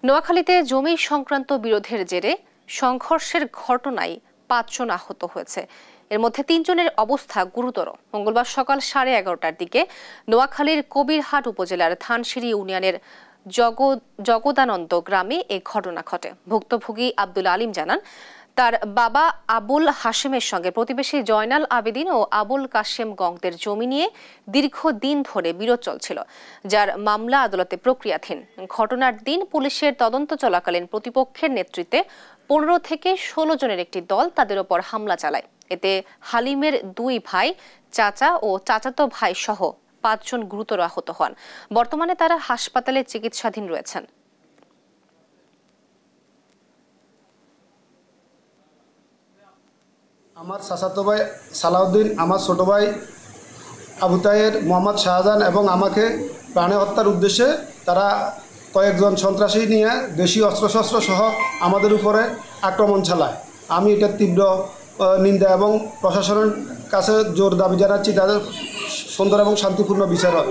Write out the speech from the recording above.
নোয়াখালীতে জমি সংক্রান্ত বিরোধের জেরে সংঘর্ষের ঘটনায় ৫ জন আহত হয়েছে। এর মধ্যে ৩ জনের অবস্থা গুরুতর। মঙ্গলবার সকাল 11:30টার দিকে নোয়াখালীর কবিরহাট উপজেলার থানসিঁড়ি ইউনিয়নের জগদানন্দ গ্রামে এ ঘটনা ঘটে। ভুক্তভোগী আব্দুল আলিম জানান, তার বাবা আবুল হাশেমের সঙ্গে প্রতিবেশী জয়নাল আবেদিন ও আবুল কাশেম গংদের জমি নিয়ে দীর্ঘদিন ধরে বিরোধ চলছিল, যার মামলা আদালতে প্রক্রিয়াধীন। ঘটনার দিন পুলিশের তদন্ত চলাকালীন প্রতিপক্ষের নেতৃত্বে 15 থেকে 16 জনের একটি দল তাদের ওপর হামলা চালায়। এতে হালিমের 2 ভাই, চাচা ও চাচাতো ভাই সহ 5 জন গুরুতর আহত হন। বর্তমানে তারা হাসপাতালে চিকিৎসাধীন রয়েছেন। আমার চাচাতো ভাই সালাউদ্দিন, আমার ছোট ভাই আবু তাহের, মোহাম্মদ শাহজাহান এবং আমাকে প্রাণে হত্যার উদ্দেশ্যে তারা কয়েকজন সন্ত্রাসী নিয়ে দেশীয় অস্ত্রশস্ত্র সহ আমাদের উপরে আক্রমণ চালায়। আমি এটা তীব্র নিন্দা এবং প্রশাসনের কাছে জোর দাবি জানাচ্ছি তাদের সুন্দর এবং শান্তিপূর্ণ বিচার হয়।